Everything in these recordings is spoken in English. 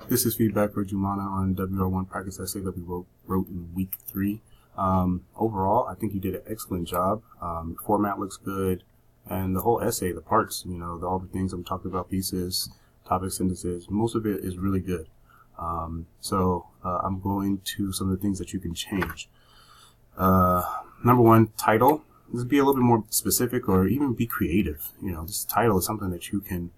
This is feedback for Jumaneh on WR1 practice essay that we wrote in week 3. Overall, I think you did an excellent job. Format looks good, and the whole essay, the parts, all the things that we talked about, thesis, topic, sentences, most of it is really good. I'm going to some of the things that you can change. Number 1, title. This be a little bit more specific or even be creative. This title is something that you can,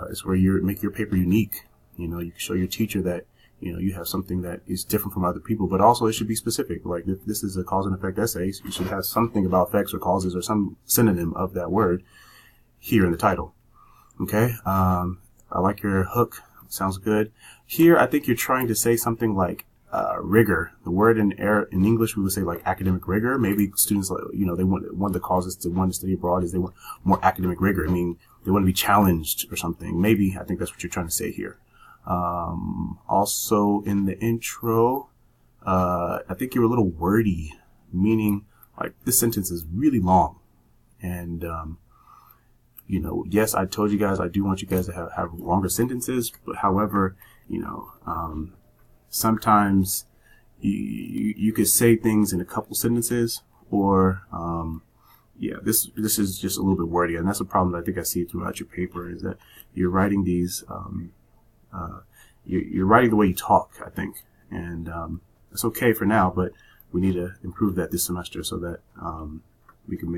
it's where you make your paper unique. You can show your teacher that, you have something that is different from other people, but also it should be specific. Like if this is a cause and effect essay, so you should have something about effects or causes or some synonym of that word here in the title. Okay. I like your hook. Sounds good. Here, I think you're trying to say something like, rigor. The word in English, we would say like academic rigor. Maybe students, they want one of the causes to want to study abroad is they want more academic rigor. I mean, they want to be challenged or something. Maybe I think that's what you're trying to say here. Also in the intro, I think you're a little wordy, meaning like this sentence is really long. And, yes, I told you guys, I do want you guys to have longer sentences, but however, sometimes you could say things in a couple sentences or, this is just a little bit wordy. And that's a problem that I think I see throughout your paper is that you're writing these, you're writing the way you talk, I think, and it's okay for now, but we need to improve that this semester so that we can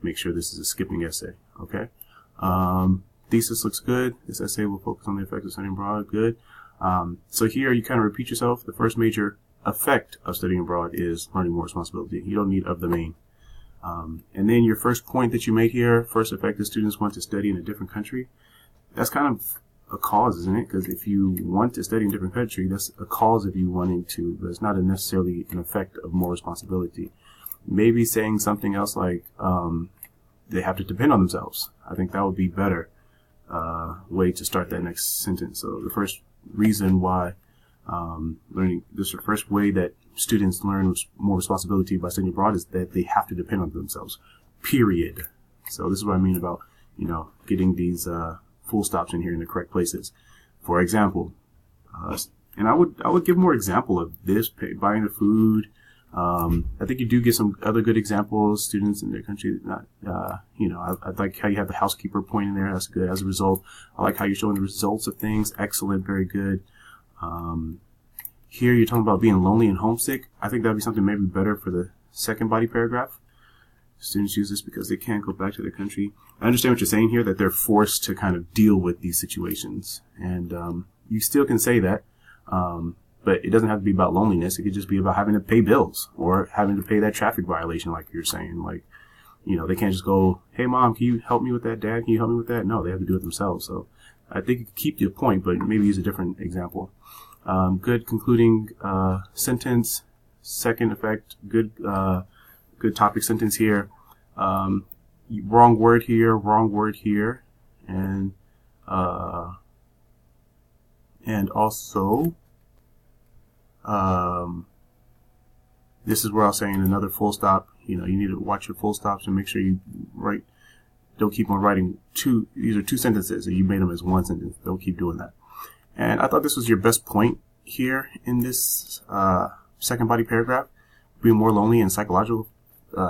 make sure this is a skipping essay. Okay. Thesis looks good. This essay will focus on the effect of studying abroad. Good. So here you kind of repeat yourself. The first major effect of studying abroad is learning more responsibility. You don't need of the main. And then your first point that you made here, first effect is students want to study in a different country. That's kind of a cause, isn't it? Because if you want to study in a different country, that's a cause of you wanting to, but it's not necessarily an effect of more responsibility. Maybe saying something else like they have to depend on themselves. I think that would be better way to start that next sentence. So the first reason why this is the first way that students learn more responsibility by studying abroad is that they have to depend on themselves, period. So this is what I mean about, getting these full stops in here in the correct places. For example, and I would give more example of this, buying the food. I think you do get some other good examples, students in their country. I like how you have the housekeeper point in there. That's good. As a result, I like how you're showing the results of things. Excellent. Very good. Here you're talking about being lonely and homesick. I think that'd be something maybe better for the second body paragraph. Students use this because they can't go back to their country. I understand what you're saying here, that they're forced to kind of deal with these situations. And you still can say that, but it doesn't have to be about loneliness. It could just be about having to pay bills or having to pay that traffic violation like you're saying. Like, they can't just go, hey, Mom, can you help me with that? Dad, can you help me with that? No, they have to do it themselves. So I think you can keep your point, but maybe use a different example. Good concluding sentence, second effect, good topic sentence here. Wrong word here, and also this is where I was saying another full stop. You need to watch your full stops and make sure you don't keep on writing these are two sentences and you made them as one sentence. Don't keep doing that. And I thought this was your best point here in this second body paragraph, being more lonely and psychological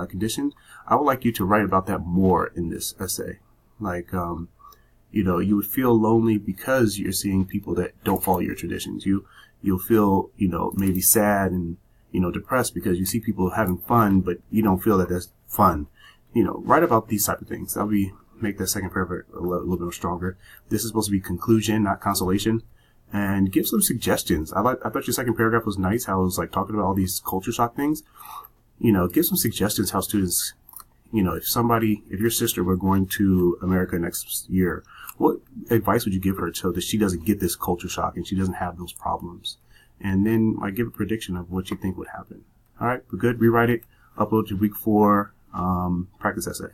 condition. I would like you to write about that more in this essay. Like, you would feel lonely because you're seeing people that don't follow your traditions. You'll feel, maybe sad and, depressed because you see people having fun, but you don't feel that that's fun. Write about these type of things. That'll make that second paragraph a little bit stronger. This is supposed to be conclusion, not consolation. And give some suggestions. I thought your second paragraph was nice, how it was like talking about all these culture shock things. Give some suggestions how students, if your sister were going to America next year, what advice would you give her so that she doesn't get this culture shock and she doesn't have those problems? And then give a prediction of what you think would happen. All right, we're good. Rewrite it. Upload to week 4 practice essay.